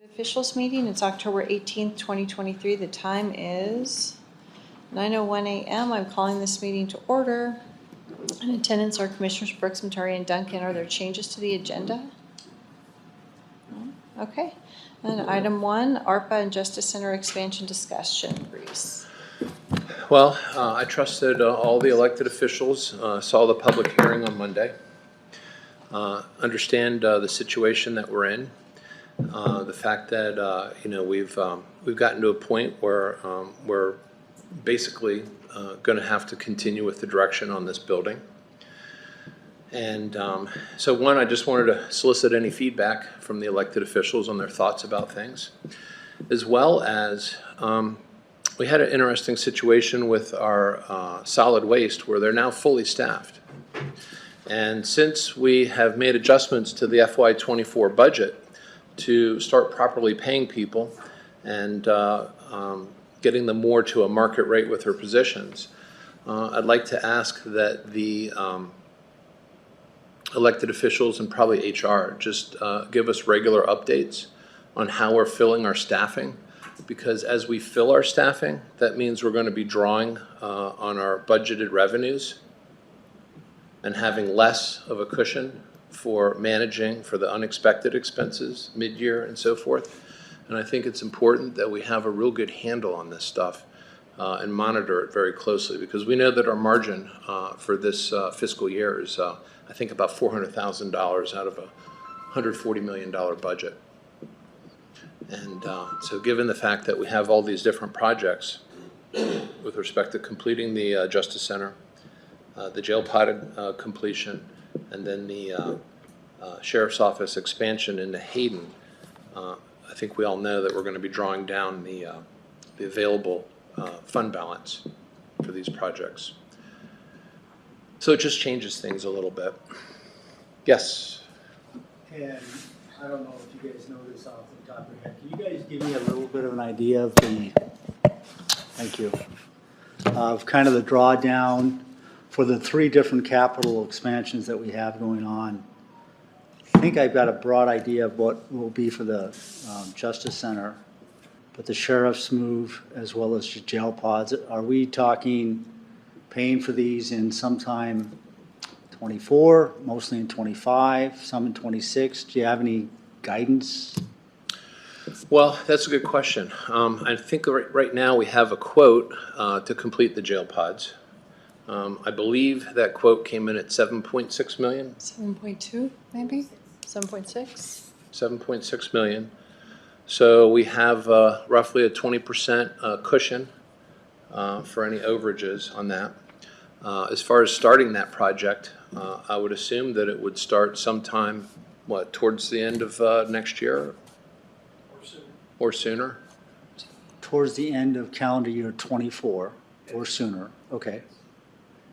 Officials meeting, it's October 18th, 2023. The time is 9:01 a.m. I'm calling this meeting to order. In attendance are Commissioners Brooks, Matari, and Duncan. Are there changes to the agenda? No? Okay. And item 1, ARPA and Justice Center expansion discussion. Reese. Well, I trust that all the elected officials saw the public hearing on Monday. Understand the situation that we're in. The fact that we've gotten to a point where we're basically going to have to continue with the direction on this building. And so one, I just wanted to solicit any feedback from the elected officials on their thoughts about things, as well as we had an interesting situation with our solid waste where they're now fully staffed. And since we have made adjustments to the FY24 budget to start properly paying people and getting them more to a market rate with their positions, I'd like to ask that the elected officials and probably HR just give us regular updates on how we're filling our staffing, because as we fill our staffing, that means we're going to be drawing on our budgeted revenues and having less of a cushion for managing for the unexpected expenses mid-year and so forth. And I think it's important that we have a real good handle on this stuff and monitor it very closely, because we know that our margin for this fiscal year is I think about $400,000 out of a $140 million budget. And so given the fact that we have all these different projects with respect to completing the Justice Center, the jail pod completion, and then the Sheriff's Office expansion into Hayden, I think we all know that we're going to be drawing down the available fund balance for these projects. So it just changes things a little bit. Yes? And I don't know if you guys know this off the top of your head. Can you guys give me a little bit of an idea of the, thank you, of kind of the drawdown for the 3 different capital expansions that we have going on? I think I've got a broad idea of what will be for the Justice Center, but the sheriff's move as well as the jail pods, are we talking paying for these in sometime 24, mostly in 25, some in 26? Do you have any guidance? Well, that's a good question. I think right now we have a quote to complete the jail pods. I believe that quote came in at $7.6 million. 7.2 maybe? 7.6? 7.6 million. So we have roughly a 20% cushion for any overages on that. As far as starting that project, I would assume that it would start sometime, towards the end of next year? Or sooner? Towards the end of calendar year 24 or sooner, okay.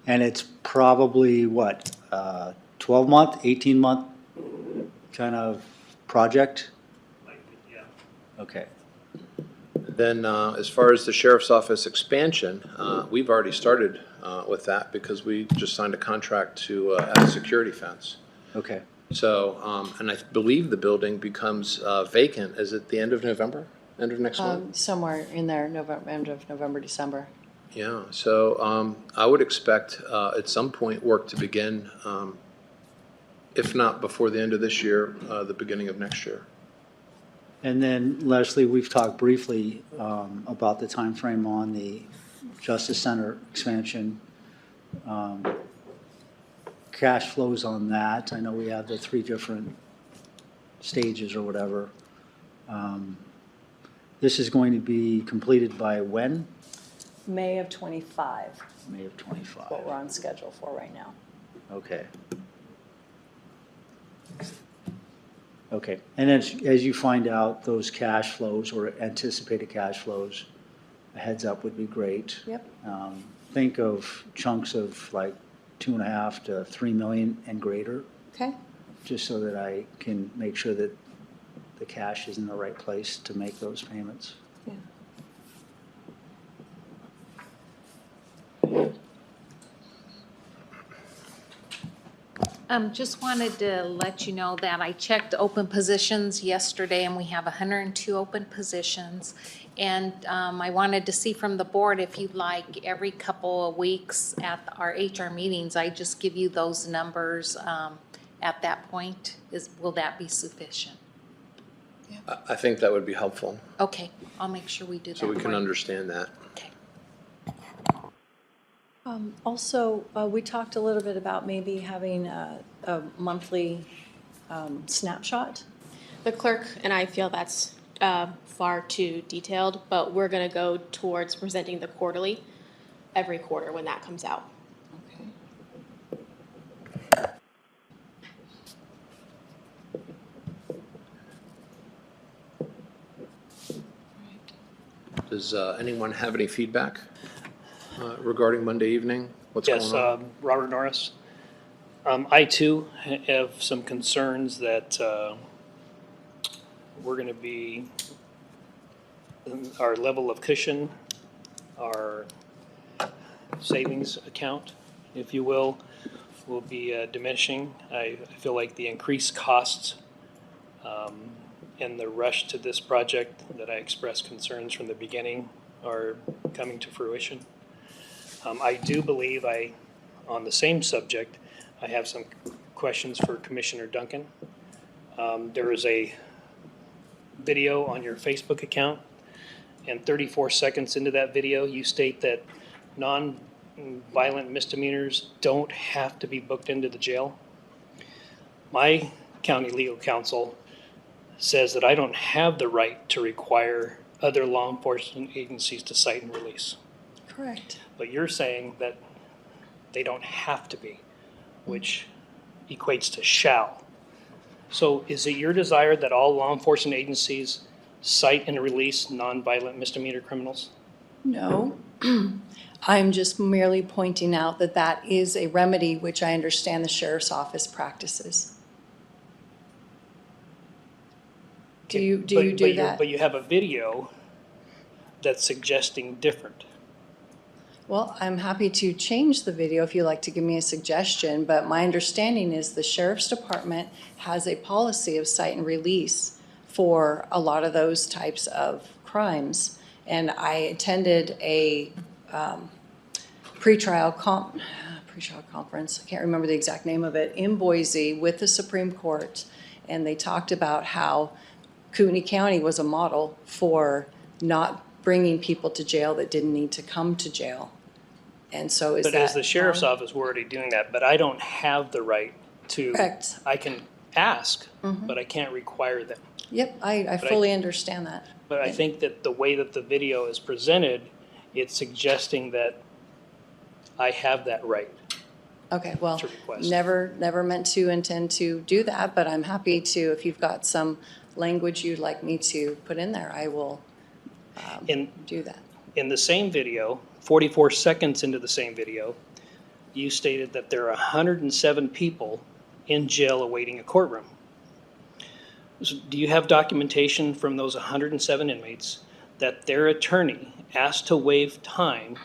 And it's probably what, 12-month, 18-month kind of project? Yeah. Okay. Then as far as the Sheriff's Office expansion, we've already started with that because we just signed a contract to add a security fence. Okay. So, and I believe the building becomes vacant. Is it the end of November? End of next month? Somewhere in there, end of November, December. Yeah, so I would expect at some point work to begin, if not before the end of this year, the beginning of next year. And then Leslie, we've talked briefly about the time frame on the Justice Center expansion. Cash flows on that. I know we have the 3 different stages or whatever. This is going to be completed by when? May of 25. May of 25. What we're on schedule for right now. Okay. Okay, and as you find out those cash flows or anticipated cash flows, a heads up would be great. Yep. Think of chunks of like 2.5 to 3 million and greater, Okay. just so that I can make sure that the cash is in the right place to make those payments. Yeah. Just wanted to let you know that I checked open positions yesterday, and we have 102 open positions. And I wanted to see from the board if you'd like every couple of weeks at our HR meetings, I just give you those numbers at that point. Will that be sufficient? I think that would be helpful, Okay, I'll make sure we do that. so we for can you. understand that. Okay. Also, we talked a little bit about maybe having a monthly snapshot. The clerk and I feel that's far too detailed, but we're gonna go towards presenting the quarterly every quarter when that comes out. Okay. Does anyone have any feedback regarding Monday evening? What's going Yes, on? Robert Norris. I too have some concerns that we're going to be, our level of cushion, our savings account, if you will be diminishing. I feel like the increased costs and the rush to this project that I expressed concerns from the beginning are coming to fruition. I do believe on the same subject, I have some questions for Commissioner Duncan. There is a video on your Facebook account, and 34 seconds into that video, you state that non-violent misdemeanors don't have to be booked into the jail. My county legal counsel says that I don't have the right to require other law enforcement agencies to cite and release. Correct. But you're saying that they don't have to be, which equates to shall. So is it your desire that all law enforcement agencies cite and release nonviolent misdemeanor criminals? No. I'm just merely pointing out that that is a remedy which I understand the sheriff's office practices. Do you do that? But you have a video that's suggesting different. Well, I'm happy to change the video if you'd like to give me a suggestion, but my understanding is the sheriff's department has a policy of cite and release for a lot of those types of crimes. And I attended a pretrial conference, I can't remember the exact name of it, in Boise with the Supreme Court. And they talked about how Kootenai County was a model for not bringing people to jail that didn't need to come to jail. And so is that... But as the sheriff's office, we're already doing that, but I don't have the right to... Correct. I can ask, but I can't require them. Yep, I fully understand that. But I think that the way that the video is presented, it's suggesting that I have that right. Okay, well, To request. never meant to intend to do that, but I'm happy to, if you've got some language you'd like me to put in there, I will In, do that. in the same video, 44 seconds into the same video, you stated that there are 107 people in jail awaiting a courtroom. So do you have documentation from those 107 inmates that their attorney asked to waive time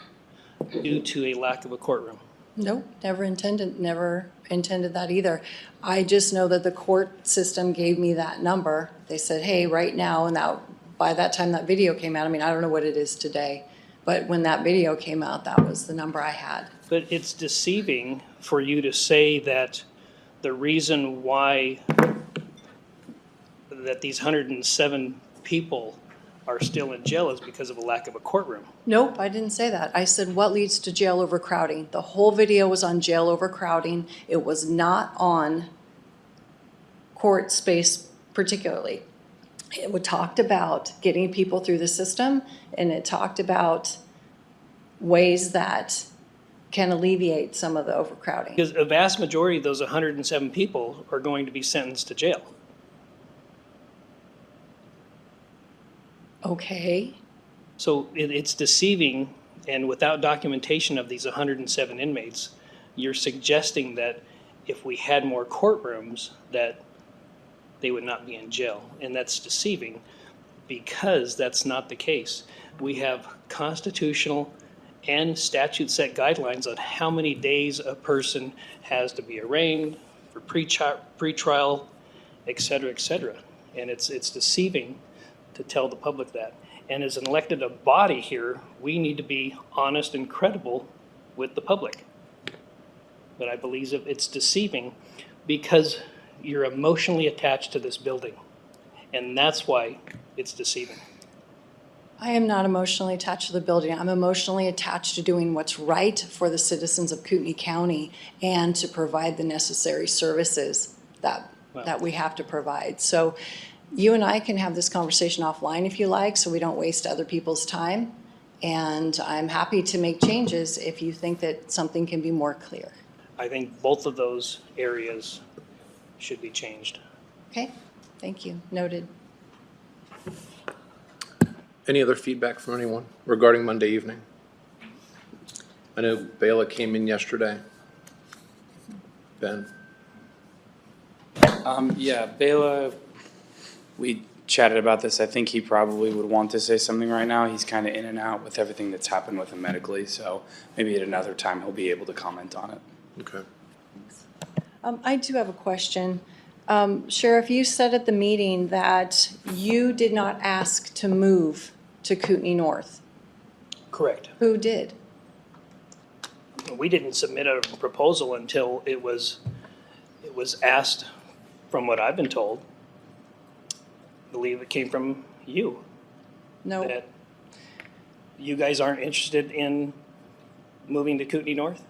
due to a lack of a courtroom? Nope, never intended that either. I just know that the court system gave me that number. They said, hey, right now, and that, by that time that video came out, I mean, I don't know what it is today, but when that video came out, that was the number I had. But it's deceiving for you to say that the reason why that these 107 people are still in jail is because of a lack of a courtroom. Nope, I didn't say that. I said, what leads to jail overcrowding? The whole video was on jail overcrowding. It was not on court space particularly. It talked about getting people through the system, and it talked about ways that can alleviate some of the overcrowding. Because a vast majority of those 107 people are going to be sentenced to jail. Okay, So it's deceiving, and without documentation of these 107 inmates, you're suggesting that if we had more courtrooms, that they would not be in jail. And that's deceiving because that's not the case. We have constitutional and statute set guidelines on how many days a person has to be arraigned, for pretrial, et cetera, et cetera. And it's deceiving to tell the public that. And as an elected body here, we need to be honest and credible with the public. But I believe it's deceiving because you're emotionally attached to this building. And that's why it's deceiving. I am not emotionally attached to the building. I'm emotionally attached to doing what's right for the citizens of Kootenai County and to provide the necessary services that we have to provide. So you and I can have this conversation offline if you like, so we don't waste other people's time. And I'm happy to make changes if you think that something can be more clear. I think both of those areas should be changed. Okay? Thank you. Noted. Any other feedback from anyone regarding Monday evening? I know Bela came in yesterday. Ben? Yeah, Bela, we chatted about this. I think he probably would want to say something right now. He's kind of in and out with everything that's happened with him medically, so maybe at another time he'll be able to comment on it. Okay. I do have a question. Sheriff, you said at the meeting that you did not ask to move to Kootenai North. Correct. Who did? We didn't submit a proposal until it was asked, from what I've been told. I believe it came from you, No. that you guys aren't interested in moving to Kootenai North?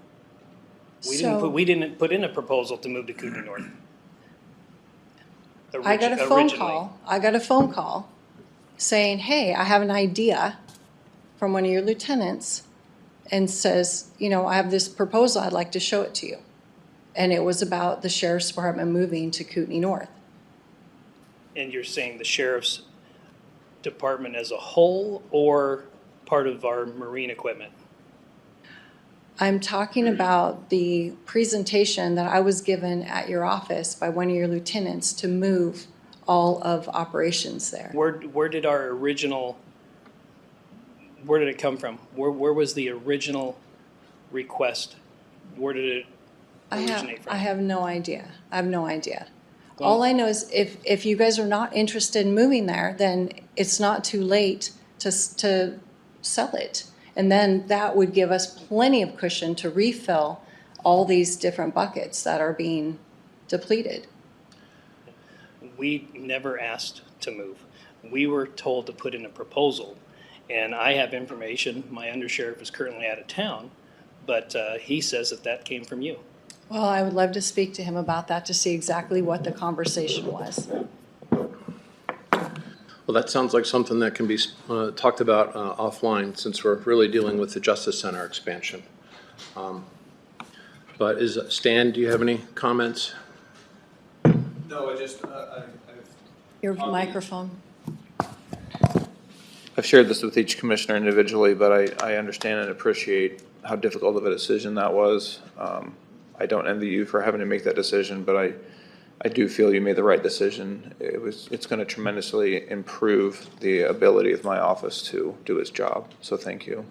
We didn't put in a proposal to move to Kootenai North. I got a phone Originally. call. I got a phone call saying, hey, I have an idea from one of your lieutenants, and says, you know, I have this proposal, I'd like to show it to you. And it was about the sheriff's department moving to Kootenai North. And you're saying the sheriff's department as a whole or part of our marine equipment? I'm talking about the presentation that I was given at your office by one of your lieutenants to move all of operations there. Where did our original, where did it come from? Where was the original request? Where did it originate from? I have no idea. I have no idea. All I know is if you guys are not interested in moving there, then it's not too late to sell it. And then that would give us plenty of cushion to refill all these different buckets that are being depleted. We never asked to move. We were told to put in a proposal. And I have information, my undersheriff is currently out of town, but he says that came from you. Well, I would love to speak to him about that to see exactly what the conversation was. Well, that sounds like something that can be talked about offline, since we're really dealing with the Justice Center expansion. But Stan, do you have any comments? No, I've Your microphone. shared this with each commissioner individually, but I understand and appreciate how difficult of a decision that was. I don't envy you for having to make that decision, but I do feel you made the right decision. It's going to tremendously improve the ability of my office to do its job, so thank you.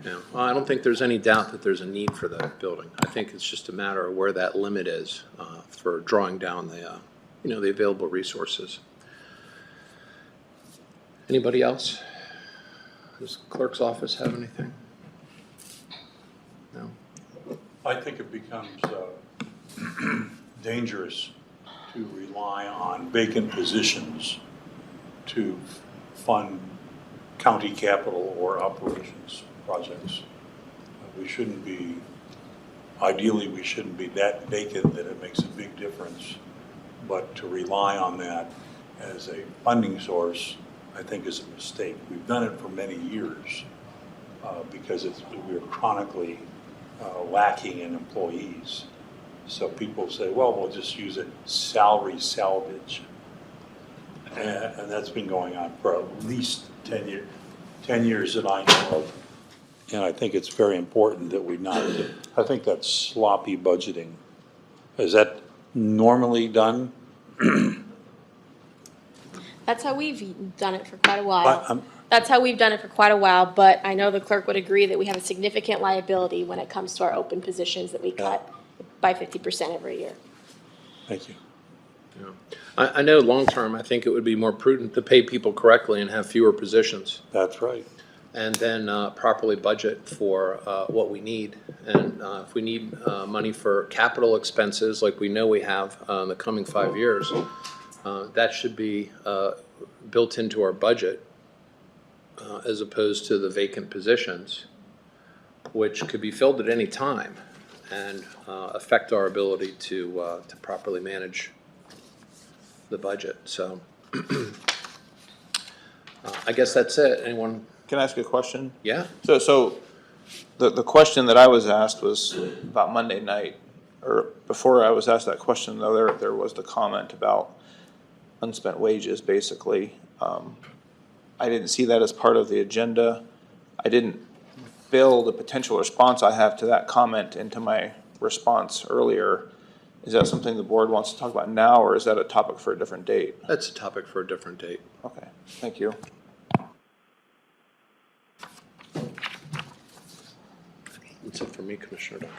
Yeah, well, I don't think there's any doubt that there's a need for that building. I think it's just a matter of where that limit is for drawing down the, the available resources. Anybody else? Does clerk's office have anything? No? I think it becomes dangerous to rely on vacant positions to fund county capital or operations projects. Ideally, we shouldn't be that vacant that it makes a big difference, but to rely on that as a funding source, I think is a mistake. We've done it for many years because we're chronically lacking in employees. So people say, well, we'll just use it salary salvage. And that's been going on for at least 10 years that I know of. And I think it's very important that we not, I think that's sloppy budgeting. Is that normally done? That's how we've done it for quite a while. I'm- That's how we've done it for quite a while, but I know the clerk would agree that we have a significant liability when it comes to our open positions that we cut by 50% every year. Thank you. I know long-term, I think it would be more prudent to pay people correctly and have fewer positions, That's right. and then properly budget for what we need. And if we need money for capital expenses, like we know we have in the coming 5 years, that should be built into our budget as opposed to the vacant positions, which could be filled at any time and affect our ability to properly manage the budget. So I guess that's it. Anyone? Can I ask a question? Yeah? So the question that I was asked was about Monday night, or before I was asked that question, though, there was the comment about unspent wages, basically. I didn't see that as part of the agenda. I didn't fill the potential response I have to that comment into my response earlier. Is that something the board wants to talk about now, or is that a topic for a different date? That's a topic for a different date. Okay, thank you. That's it for me, Commissioner Duncan.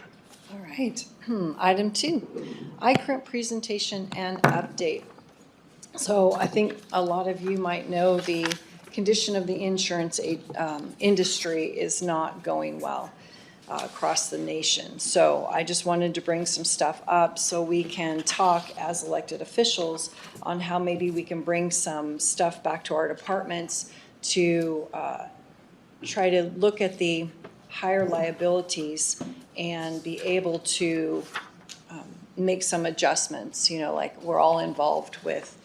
All right. Item 2, iCurrent presentation and update. So I think a lot of you might know the condition of the insurance industry is not going well across the nation. So I just wanted to bring some stuff up so we can talk as elected officials on how maybe we can bring some stuff back to our departments to try to look at the higher liabilities and be able to make some adjustments. You know, like we're all involved with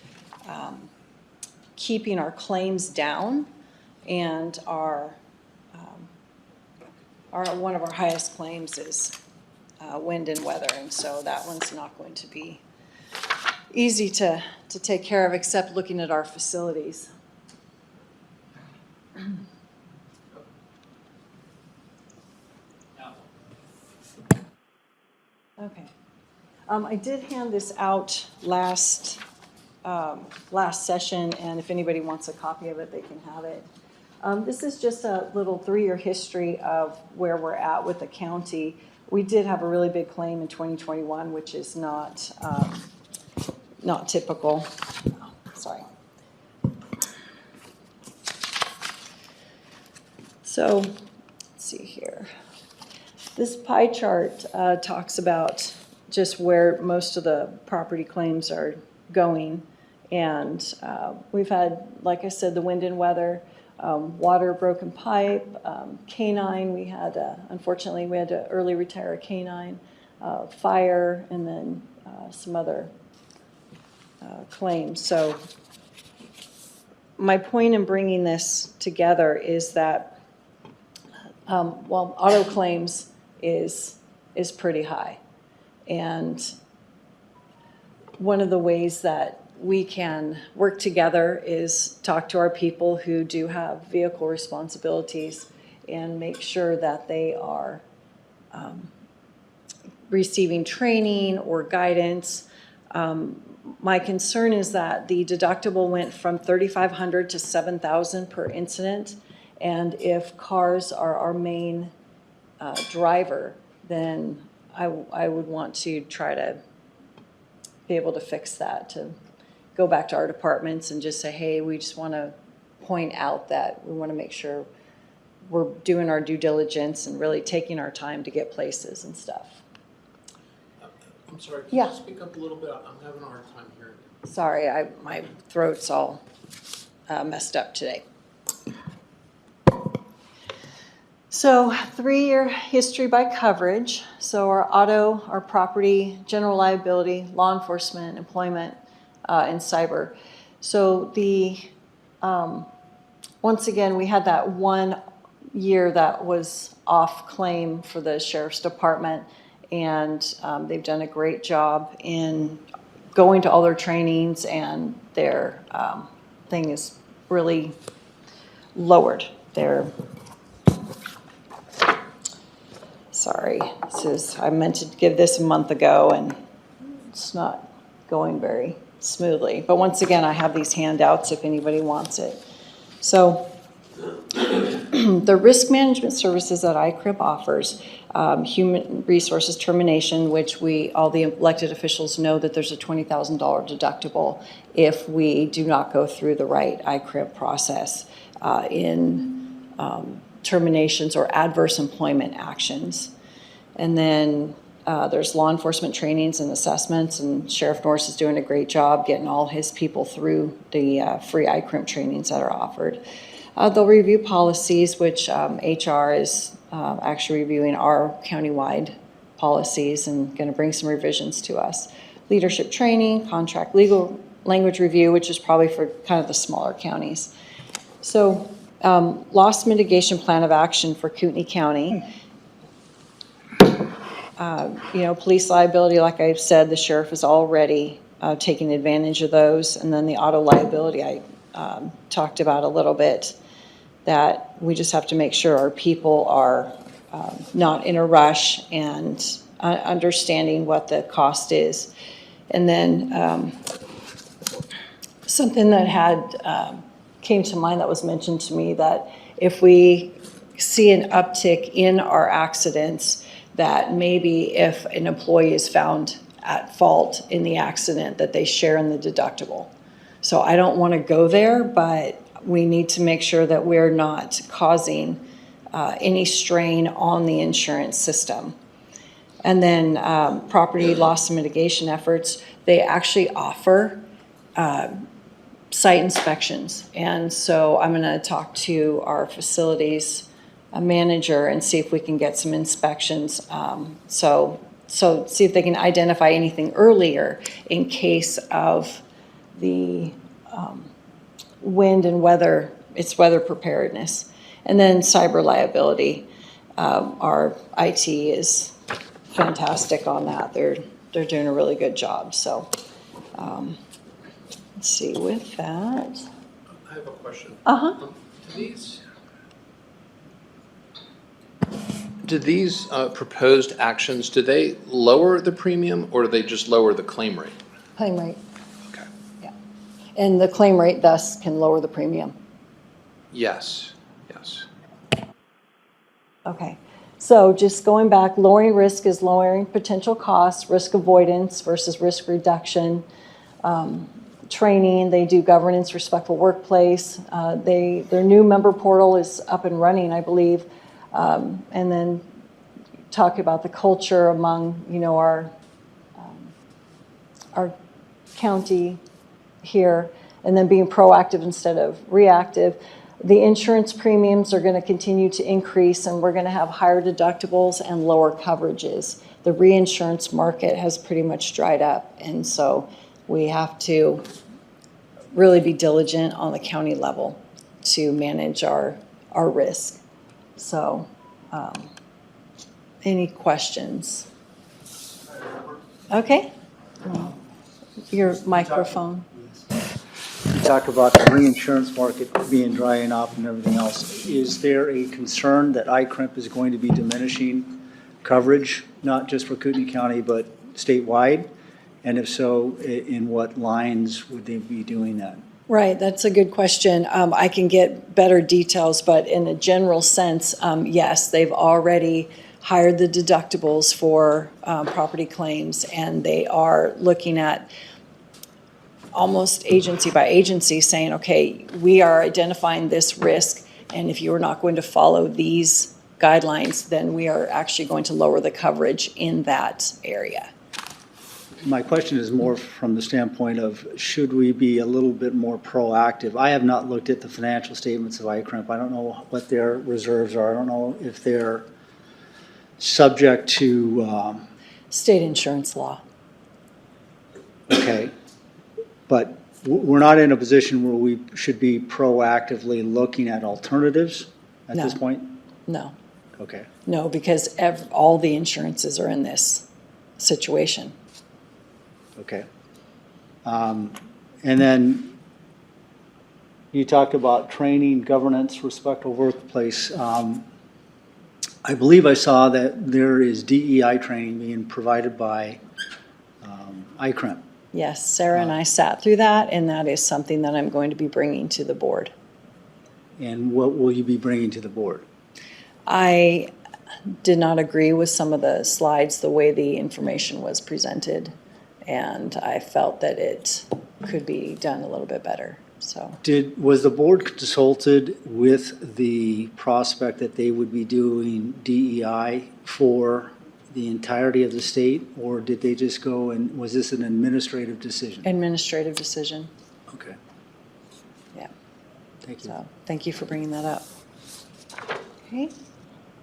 keeping our claims down, and our one of our highest claims is wind and weather, and so that one's not going to be easy to take care of, except looking at our facilities. Okay. I did hand this out last session, and if anybody wants a copy of it, they can have it. This is just a little 3-year history of where we're at with the county. We did have a really big claim in 2021, which is not typical. Oh, sorry. So, let's see here. This pie chart talks about just where most of the property claims are going. And we've had, like I said, the wind and weather, water, broken pipe, canine. We had, unfortunately, we had to early retire a canine, fire, and then some other claims. So my point in bringing this together is that, well, auto claims is pretty high. And one of the ways that we can work together is talk to our people who do have vehicle responsibilities and make sure that they are receiving training or guidance. My concern is that the deductible went from $3,500 to $7,000 per incident. And if cars are our main driver, then I would want to try to be able to fix that, to go back to our departments and just say, hey, we just want to point out that we want to make sure we're doing our due diligence and really taking our time to get places and stuff. I'm sorry, can Yeah. you speak up a little bit? I'm having a hard time hearing you. Sorry, my throat's all messed up today. So 3-year history by coverage. So our auto, our property, general liability, law enforcement, employment, and cyber. So the, once again, we had that 1 year that was off claim for the sheriff's department, and they've done a great job in going to all their trainings, and their thing is really lowered. Their Sorry, I meant to give this a month ago and it's not going very smoothly. But once again, I have these handouts if anybody wants it. So the risk management services that ICRIP offers, human resources termination, which all the elected officials know that there's a $20,000 deductible if we do not go through the right ICRIP process in terminations or adverse employment actions. And then there's law enforcement trainings and assessments, and Sheriff Norris is doing a great job getting all his people through the free ICRIP trainings that are offered. They'll review policies, which HR is actually reviewing our countywide policies and going to bring some revisions to us. Leadership training, contract legal language review, which is probably for kind of the smaller counties. So loss mitigation plan of action for Kootenai County. Police liability, like I've said, the sheriff is already taking advantage of those. And then the auto liability I talked about a little bit, that we just have to make sure our people are not in a rush and understanding what the cost is. And then something that had came to mind that was mentioned to me, that if we see an uptick in our accidents, that maybe if an employee is found at fault in the accident, that they share in the deductible. So I don't want to go there, but we need to make sure that we're not causing any strain on the insurance system. And then property loss mitigation efforts, they actually offer site inspections. And so I'm going to talk to our facilities manager and see if we can get some inspections. So see if they can identify anything earlier in case of the wind and weather, it's weather preparedness. And then cyber liability. Our IT is fantastic on that. They're doing a really good job. So let's see, with that. I have a question. Do these proposed actions, do they lower the premium or do they just lower the claim rate? Claim rate. Okay. Yeah. And the claim rate thus can lower the premium. Yes. Okay. So just going back, lowering risk is lowering potential costs, risk avoidance versus risk reduction. Training, they do governance, respectful workplace. Their new member portal is up and running, I believe. And then talk about the culture among, our county here, and then being proactive instead of reactive. The insurance premiums are going to continue to increase, and we're going to have higher deductibles and lower coverages. The reinsurance market has pretty much dried up, and so we have to really be diligent on the county level to manage our risk. So, any questions? Okay. Your microphone. You talk about the reinsurance market being drying up and everything else. Is there a concern that ICRIP is going to be diminishing coverage, not just for Kootenai County, but statewide? And if so, in what lines would they be doing that? Right, that's a good question. I can get better details, but in a general sense, yes, they've already hired the deductibles for property claims, and they are looking at almost agency by agency saying, okay, we are identifying this risk, and if you're not going to follow these guidelines, then we are actually going to lower the coverage in that area. My question is more from the standpoint of, should we be a little bit more proactive? I have not looked at the financial statements of ICRIP. I don't know what their reserves are. I don't know if they're subject to, State insurance law. okay. But we're not in a position where we should be proactively looking at alternatives at this No. point? No, Okay. no, because all the insurances are in this situation. Okay. And then you talked about training, governance, respectful workplace. I believe I saw that there is DEI training being provided by ICRIP. Yes, Sarah and I sat through that, and that is something that I'm going to be bringing to the board. And what will you be bringing to the board? I did not agree with some of the slides, the way the information was presented, and I felt that it could be done a little bit better, so. Was the board consulted with the prospect that they would be doing DEI for the entirety of the state? Or did they just go and, was this an administrative decision? Administrative decision, Okay, yeah. thank you. So, thank you for bringing that up. Okay,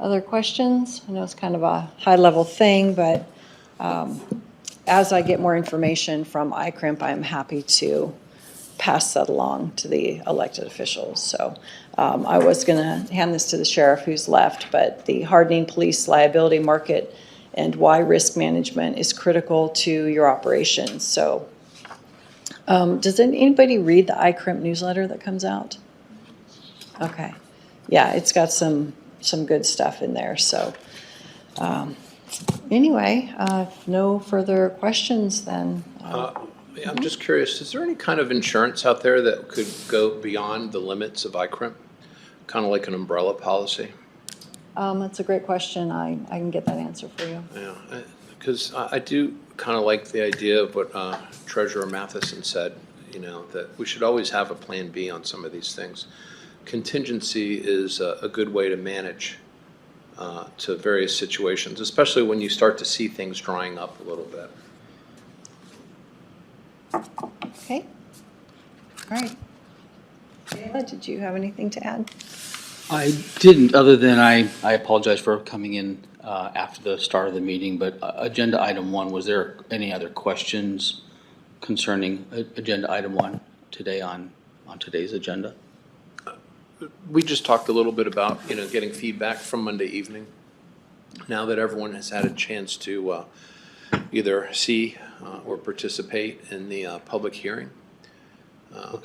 other questions? I know it's kind of a high-level thing, but as I get more information from ICRIMP, I'm happy to pass that along to the elected officials. So I was going to hand this to the sheriff who's left, but the hardening police liability market and why risk management is critical to your operations. So does anybody read the ICRIMP newsletter that comes out? Okay. Yeah, it's got some good stuff in there. So anyway, if no further questions, then Yeah, I'm just curious, is there any kind of insurance out there that could go beyond the limits of ICRIMP? Kind of like an umbrella policy? that's a great question. I can get that answer for you. Yeah, because I do kind of like the idea of what Treasurer Matheson said, you know, that we should always have a plan B on some of these things. Contingency is a good way to manage to various situations, especially when you start to see things drying up a little bit. Okay. All right. Kayla, did you have anything to add? I didn't, other than I apologize for coming in after the start of the meeting, but agenda item 1, was there any other questions concerning agenda item 1 today on today's agenda? We just talked a little bit about, you know, getting feedback from Monday evening. Now that everyone has had a chance to either see or participate in the public hearing,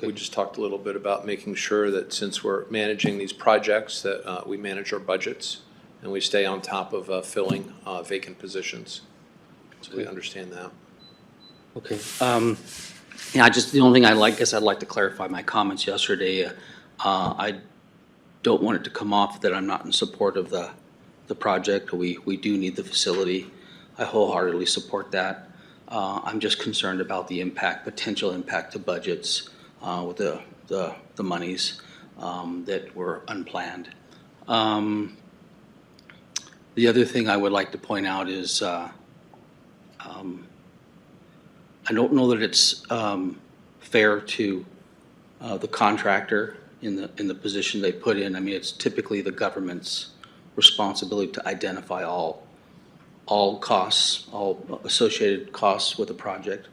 we just talked a little bit about making sure that since we're managing these projects, that we manage our budgets and we stay on top of filling vacant positions. So we understand that. Okay. Yeah, just the only thing I'd like to clarify my comments yesterday. I don't want it to come off that I'm not in support of the project. We do need the facility. I wholeheartedly support that. I'm just concerned about the potential impact to budgets with the monies that were unplanned. The other thing I would like to point out is I don't know that it's fair to the contractor in the position they put in. I mean, it's typically the government's responsibility to identify all costs, all associated costs with a project.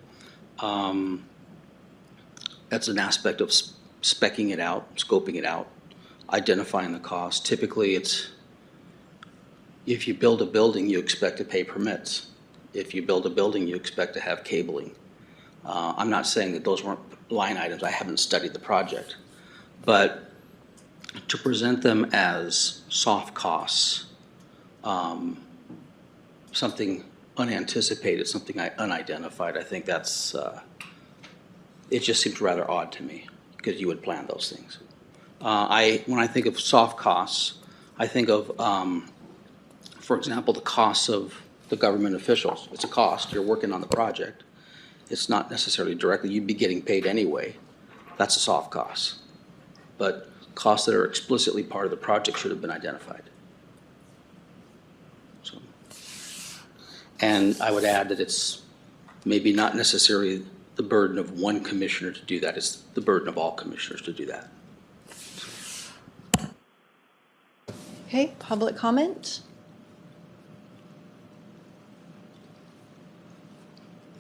That's an aspect of speccing it out, scoping it out, identifying the cost. Typically, it's if you build a building, you expect to pay permits. If you build a building, you expect to have cabling. I'm not saying that those weren't line items. I haven't studied the project. But to present them as soft costs, something unanticipated, something unidentified, I think that's, it just seems rather odd to me because you would plan those things. When I think of soft costs, I think of, for example, the costs of the government officials. It's a cost. You're working on the project. It's not necessarily directly. You'd be getting paid anyway. That's a soft cost. But costs that are explicitly part of the project should have been identified. So, and I would add that it's maybe not necessarily the burden of one commissioner to do that. It's the burden of all commissioners to do that. Okay, public comment?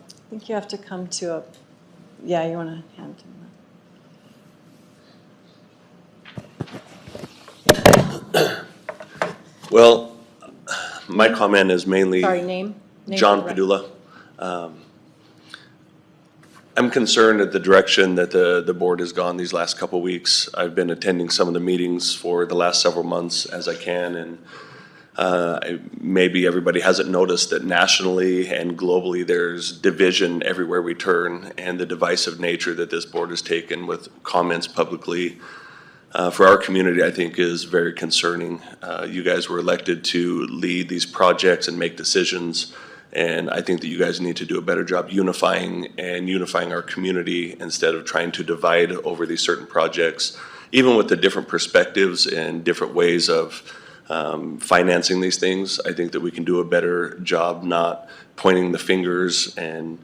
I think you have to come to yeah, you want to hand him that. Well, my comment is mainly Sorry, name? John for the record. Padula. I'm concerned at the direction that the board has gone these last couple of weeks. I've been attending some of the meetings for the last several months as I can, and maybe everybody hasn't noticed that nationally and globally there's division everywhere we turn, and the divisive nature that this board has taken with comments publicly for our community, I think is very concerning. You guys were elected to lead these projects and make decisions, and I think that you guys need to do a better job unifying our community instead of trying to divide over these certain projects. Even with the different perspectives and different ways of financing these things, I think that we can do a better job not pointing the fingers and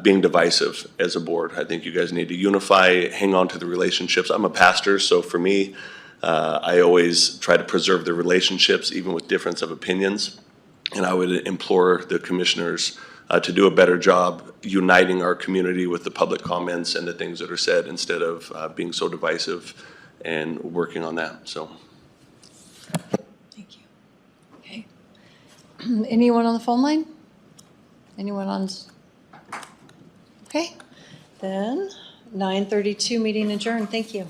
being divisive as a board. I think you guys need to unify, hang on to the relationships. I'm a pastor, so for me, I always try to preserve the relationships, even with difference of opinions. And I would implore the commissioners to do a better job uniting our community with the public comments and the things that are said instead of being so divisive and working on that, so. Thank you. Okay. Anyone on the phone line? Anyone on? Okay, then 9:32, meeting adjourned. Thank you.